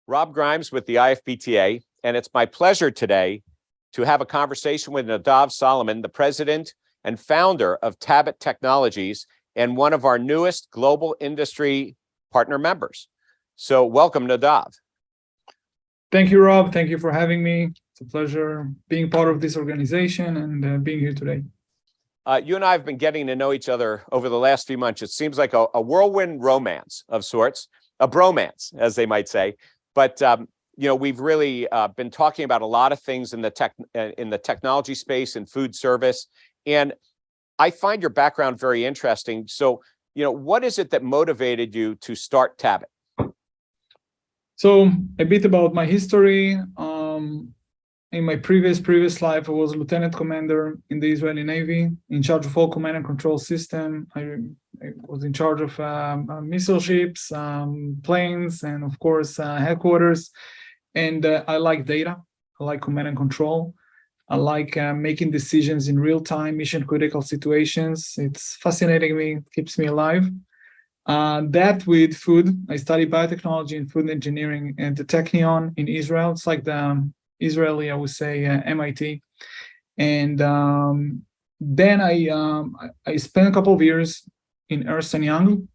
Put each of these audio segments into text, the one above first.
Rob Grimes with the IFPTA, and it's my pleasure today to have a conversation with Nadav Solomon, the president and founder of Tabit Technologies and one of our newest global industry partner members. So welcome, Nadav. Thank you, Rob. Thank you for having me. It's a pleasure being part of this organization and being here today. You and I have been getting to know each other over the last few months. It seems like a whirlwind romance of sorts, a bromance, as they might say. But we've really been talking about a lot of things in the technology space and food service, and I find your background very interesting. So, what is it that motivated you to start Tabit? So, a bit about my history. In my previous life, I was a lieutenant commander in the Israeli Navy, in charge of all command and control system. I was in charge of missile ships, planes, and of course, headquarters. And I like data. I like command and control. I like making decisions in real time, mission critical situations. It's fascinating me, it keeps me alive. That with food, I studied biotechnology and food engineering at the Technion in Israel. It's like the Israeli, I would say, MIT. And then I spent a couple of years in Ernst & Young,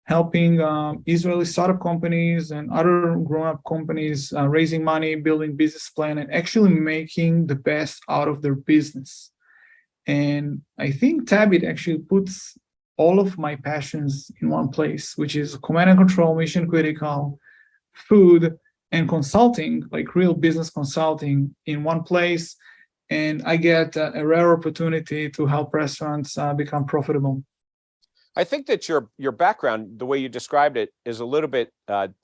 helping Israeli startup companies and other grown-up companies raising money, building business plan, and actually making the best out of their business. And I think Tabit actually puts all of my passions in one place, which is command and control, mission critical, food, and consulting, like real business consulting in one place. And I get a rare opportunity to help restaurants become profitable. I think that your background, the way you described it, is a little bit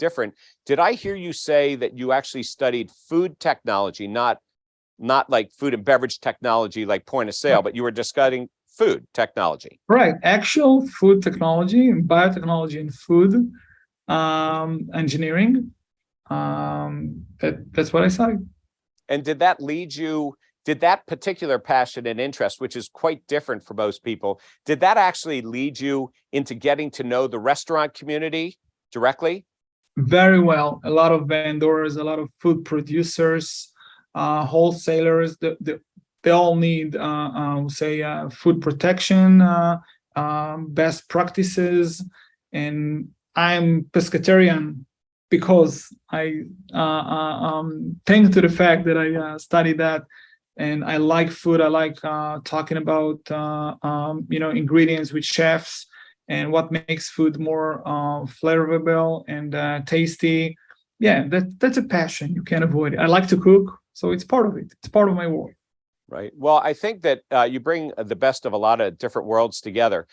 different. Did I hear you say that you actually studied food technology, not like food and beverage technology, like point of sale, but you were discussing food technology? Right, actual food technology, biotechnology, and food engineering. That's what I studied. And did that lead you? Did that particular passion and interest, which is quite different for most people, did that actually lead you into getting to know the restaurant community directly? Very well. A lot of vendors, a lot of food producers, wholesalers. They all need, food protection, best practices. And I'm pescatarian because I, thanks to the fact that I studied that. And I like food. I like talking about ingredients with chefs and what makes food more flavorful and tasty. Yeah, that's a passion. You can't avoid it. I like to cook, so it's part of it. It's part of my world. Right. Well, I think that you bring the best of a lot of different worlds together.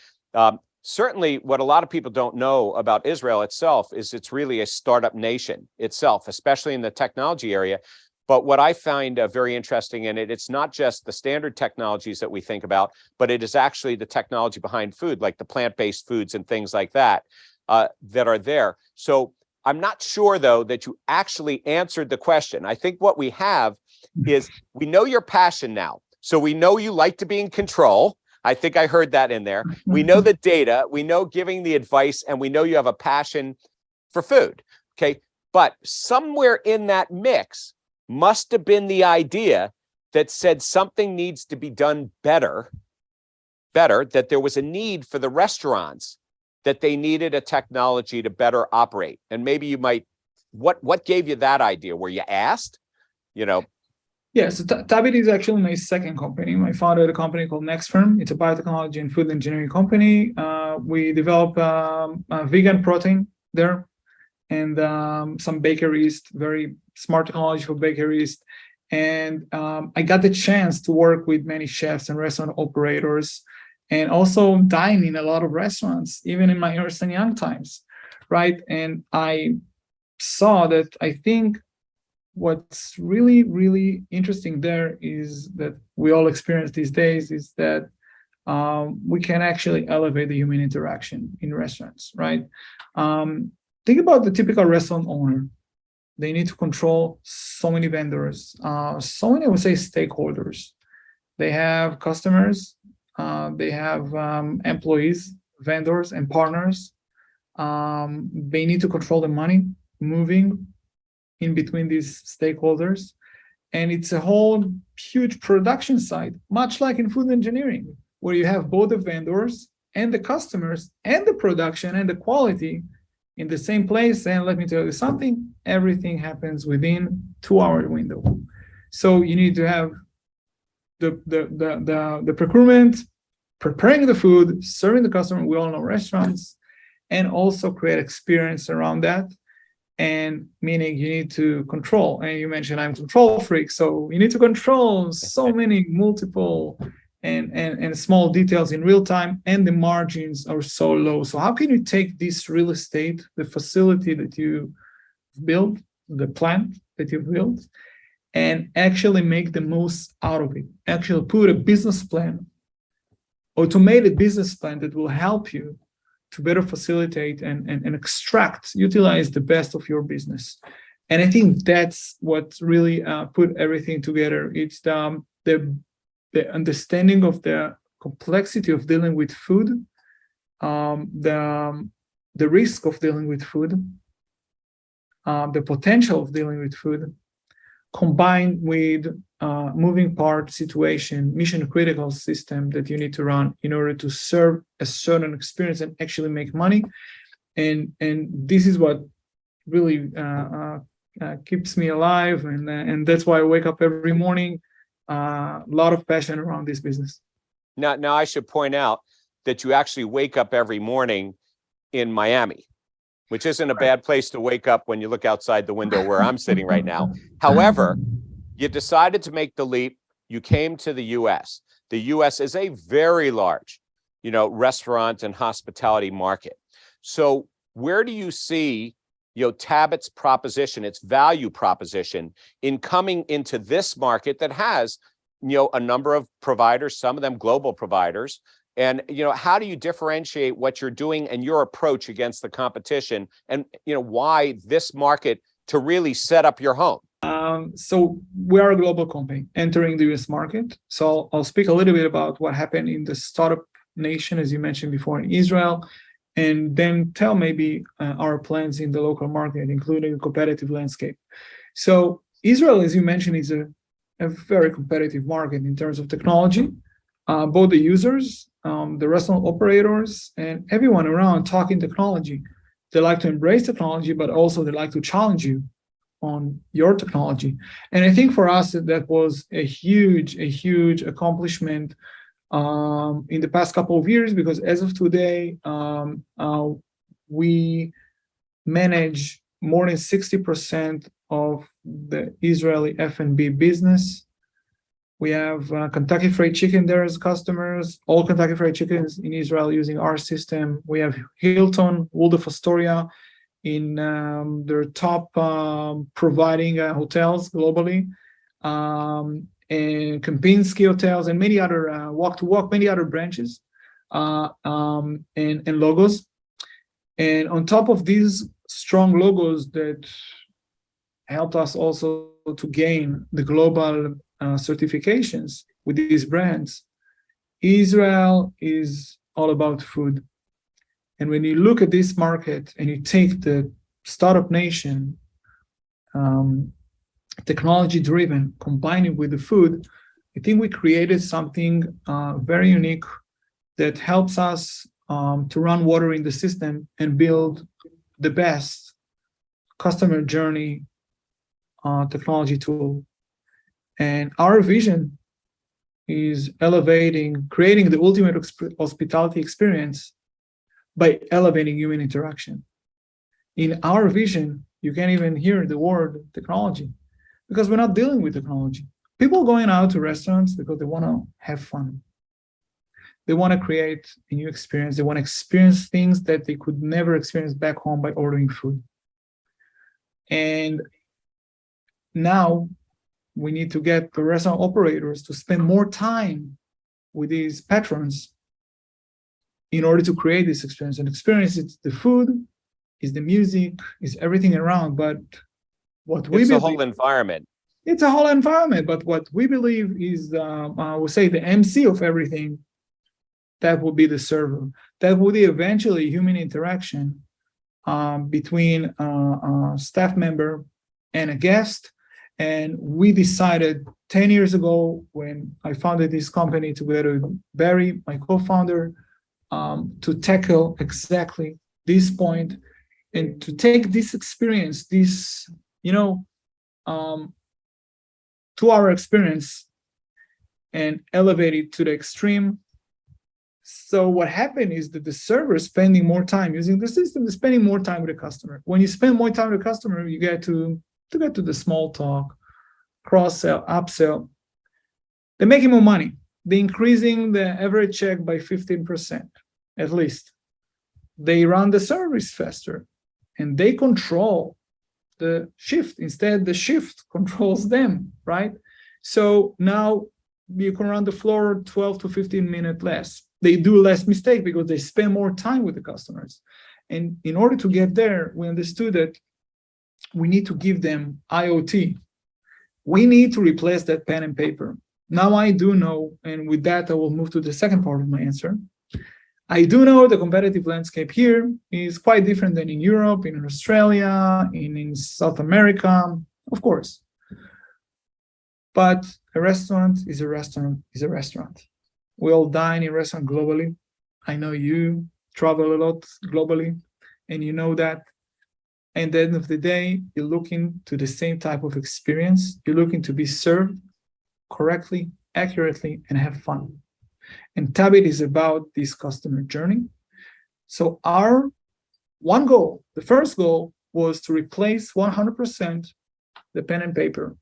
Certainly, what a lot of people don't know about Israel itself is it's really a startup nation itself, especially in the technology area. But what I find very interesting in it, it's not just the standard technologies that we think about, but it is actually the technology behind food, like the plant-based foods and things like that, that are there. So I'm not sure, though, that you actually answered the question. I think what we have is we know your passion now. So we know you like to be in control. I think I heard that in there. We know the data, we know giving the advice, and we know you have a passion for food. Okay. But somewhere in that mix must have been the idea that said something needs to be done better, that there was a need for the restaurants, that they needed a technology to better operate. And maybe you might, what gave you that idea? Were you asked? Yeah, so Tabit is actually my second company. I founded a company called NextFirm. It's a biotechnology and food engineering company. We develop vegan protein there, and some bakeries, very smart technology for bakeries. And I got the chance to work with many chefs and restaurant operators, and also dine in a lot of restaurants, even in my Ernst & Young times, right? And I saw that I think what's really, really interesting there is that we all experience these days is that we can actually elevate the human interaction in restaurants, right? Think about the typical restaurant owner. They need to control so many vendors, so many, I would say, stakeholders. They have customers, they have employees, vendors, and partners. They need to control the money moving in between these stakeholders. And it's a whole huge production side, much like in food engineering, where you have both the vendors and the customers and the production and the quality in the same place. And let me tell you something, everything happens within 2-hour window. So you need to have the procurement, preparing the food, serving the customer. We all know restaurants, and also create experience around that. And meaning you need to control. And you mentioned I'm a control freak, so you need to control so many multiple and small details in real time, and the margins are so low. So how can you take this real estate, the facility that you built, the plant that you built, and actually make the most out of it? Actually put a business plan, automated business plan that will help you to better facilitate and extract, utilize the best of your business. And I think that's what really put everything together. It's the understanding of the complexity of dealing with food, the risk of dealing with food, the potential of dealing with food, combined with moving part situation, mission critical system that you need to run in order to serve a certain experience and actually make money. And this is what really keeps me alive, and that's why I wake up every morning. A lot of passion around this business. Now I should point out that you actually wake up every morning in Miami, which isn't a bad place to wake up when you look outside the window where I'm sitting right now. However, you decided to make the leap. You came to the U.S. The U.S. is a very large, restaurant and hospitality market. So where do you see, Tabit's proposition, its value proposition, in coming into this market that has, a number of providers, some of them global providers? And, how do you differentiate what you're doing and your approach against the competition, and, why this market to really set up your home? So we are a global company entering the US market. So I'll speak a little bit about what happened in the startup nation, as you mentioned before, in Israel, and then tell maybe our plans in the local market, including a competitive landscape. So Israel, as you mentioned, is a very competitive market in terms of technology. Both the users, the restaurant operators, and everyone around talking technology. They like to embrace technology, but also they like to challenge you on your technology. And I think for us, that was a huge accomplishment in the past couple of years, because as of today, we manage more than 60% of the Israeli F&B business. We have Kentucky Fried Chicken there as customers, all Kentucky Fried Chickens in Israel using our system. We have Hilton, Waldorf Astoria in their top providing hotels globally, and Kempinski hotels, and many other Walk-to-Walk, many other branches and logos. And on top of these strong logos that helped us also to gain the global certifications with these brands, Israel is all about food. And when you look at this market and you take the startup nation, technology driven, combine it with the food, I think we created something very unique that helps us to run water in the system and build the best customer journey technology tool. And our vision is creating the ultimate hospitality experience by elevating human interaction. In our vision, you can't even hear the word technology, because we're not dealing with technology. People going out to restaurants because they want to have fun. They want to create a new experience. They want to experience things that they could never experience back home by ordering food. And now we need to get the restaurant operators to spend more time with these patrons in order to create this experience. And experience is the food, is the music, is everything around. But what we it's believe, the whole environment. It's a whole environment. But what we believe is, I would say, the MC of everything. That will be the server. That will be eventually human interaction between a staff member and a guest. And we decided 10 years ago, when I founded this company together with Barry, my co-founder, to tackle exactly this point and to take this experience, this, 2-hour experience, and elevate it to the extreme. So what happened is that the server is spending more time using the system, is spending more time with the customer. When you spend more time with the customer, you get to get to the small talk, cross-sell, upsell. They're making more money. They're increasing the average check by 15%, at least. They run the service faster, and they control the shift. Instead, the shift controls them, right? So now you can run the floor 12 to 15 minutes less. They do less mistake because they spend more time with the customers. And in order to get there, we understood that we need to give them IoT. We need to replace that pen and paper. Now I do know, and with that, I will move to the second part of my answer. I do know the competitive landscape here is quite different than in Europe, in Australia, in South America, of course. But a restaurant is a restaurant is a restaurant. We all dine in restaurants globally. I know you travel a lot globally, and you know that. And at the end of the day, you're looking to the same type of experience. You're looking to be served correctly, accurately, and have fun. And Tabit is about this customer journey. So our one goal, the first goal, was to replace 100% the pen and paper.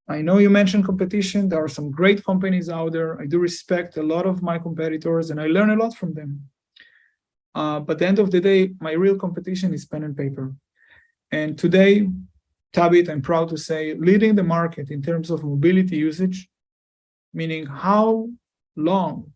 I know you mentioned competition. There are some great companies out there. I do respect a lot of my competitors, and I learn a lot from them. But at the end of the day, my real competition is pen and paper. And today, Tabit, I'm proud to say, leading the market in terms of mobility usage, meaning how long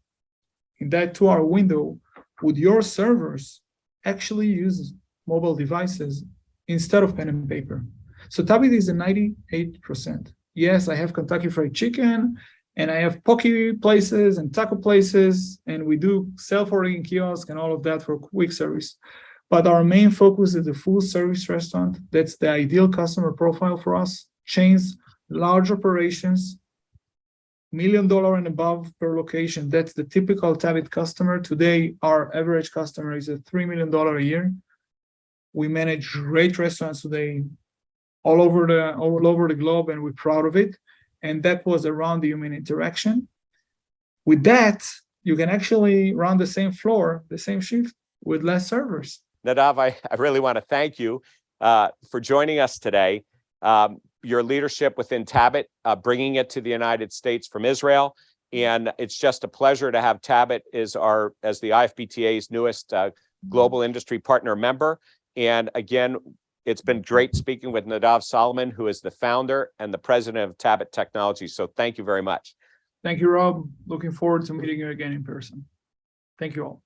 in that 2-hour window would your servers actually use mobile devices instead of pen and paper. So Tabit is a 98%. Yes, I have Kentucky Fried Chicken, and I have poke places and taco places, and we do self-ordering kiosk and all of that for quick service. But our main focus is the full service restaurant. That's the ideal customer profile for us. Chains, large operations, $1 million and above per location. That's the typical Tabit customer. Today, our average customer is at $3 million a year. We manage great restaurants today all over the globe, and we're proud of it. And that was around the human interaction. With that, you can actually run the same floor, the same shift with less servers. Nadav, I really want to thank you for joining us today. Your leadership within Tabit, bringing it to the United States from Israel. And it's just a pleasure to have Tabit as the IFBTA's newest global industry partner member. And again, it's been great speaking with Nadav Solomon, who is the founder and the president of Tabit Technology. So thank you very much. Thank you, Rob. Looking forward to meeting you again in person. Thank you all.